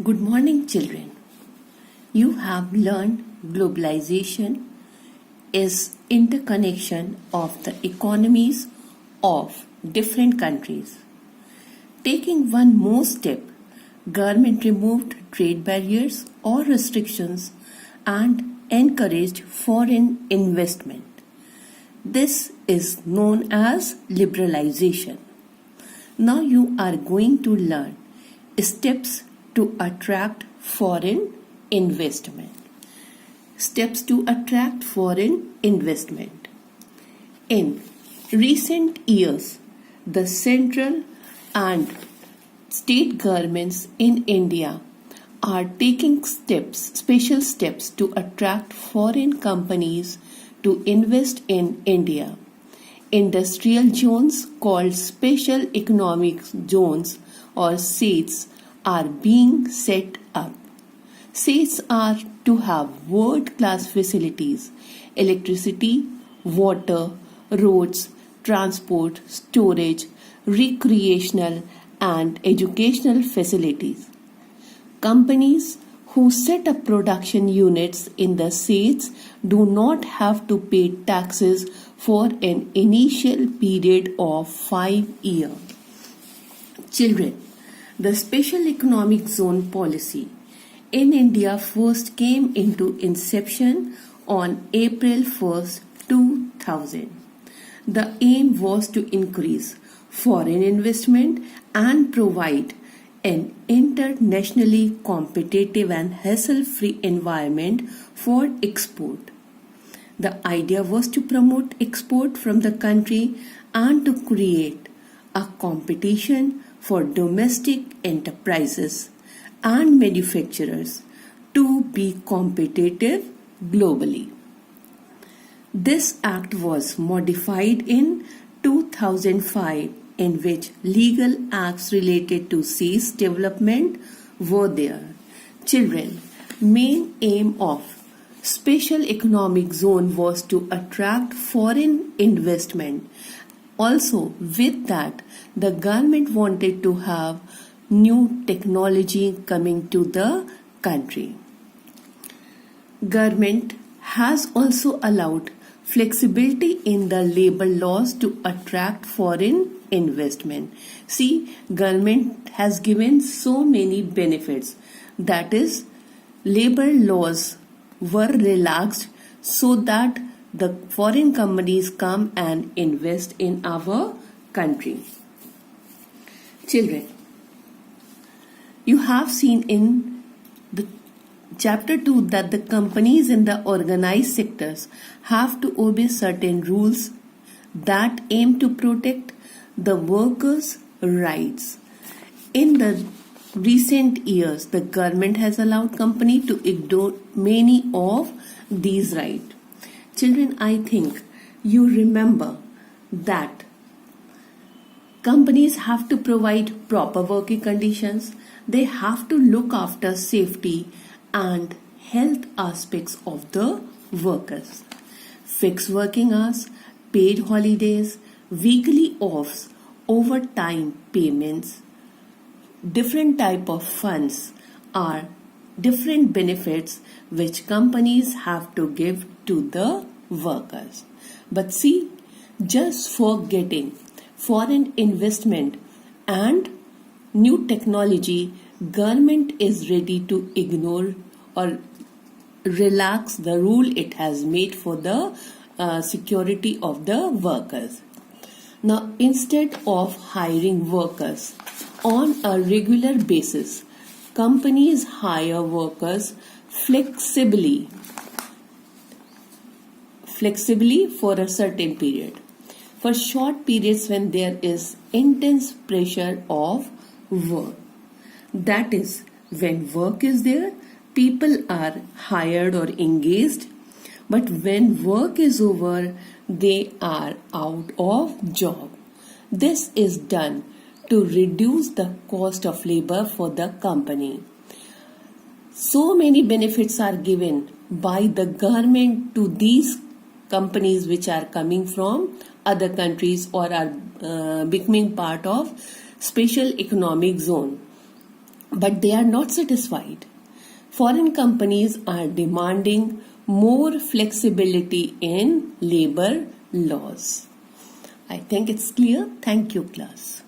Good morning, children. You have learned globalization is interconnection of the economies of different countries. Taking one more step, government removed trade barriers or restrictions and encouraged foreign investment. This is known as liberalization. Now you are going to learn steps to attract foreign investment. Steps to attract foreign investment. In recent years, the central and state governments in India are taking special steps to attract foreign companies to invest in India. Industrial zones called Special Economic Zones or SEZs are being set up. SEZs are to have world-class facilities, electricity, water, roads, transport, storage, recreational and educational facilities. Companies who set up production units in the SEZs do not have to pay taxes for an initial period of 5 years. Children, the Special Economic Zone policy in India first came into inception on April 1st, 2000. The aim was to increase foreign investment and provide an internationally competitive and hassle-free environment for export. The idea was to promote export from the country and to create a competition for domestic enterprises and manufacturers to be competitive globally. This act was modified in 2005, in which legal acts related to SEZ development were there. Children, main aim of Special Economic Zone was to attract foreign investment. Also, with that, the government wanted to have new technology coming to the country. Government has also allowed flexibility in the labor laws to attract foreign investment. See, government has given so many benefits. That is, labor laws were relaxed so that the foreign companies come and invest in our country. Children, you have seen in the chapter 2 that the companies in the organized sectors have to obey certain rules that aim to protect the workers' rights. In the recent years, the government has allowed companies to ignore many of these rights. Children, I think you remember that companies have to provide proper working conditions. They have to look after safety and health aspects of the workers. Fixed working hours, paid holidays, weekly offs, overtime payments, different type of funds are different benefits which companies have to give to the workers. But see, just for getting foreign investment and new technology, government is ready to ignore or relax the rule it has made for the security of the workers. Now, instead of hiring workers on a regular basis, companies hire workers flexibly for a certain period. For short periods when there is intense pressure of work. That is, when work is there, people are hired or engaged, but when work is over, they are out of job. This is done to reduce the cost of labor for the company. So many benefits are given by the government to these companies which are coming from other countries or are becoming part of Special Economic Zone. But they are not satisfied. Foreign companies are demanding more flexibility in labor laws. I think it's clear. Thank you, class.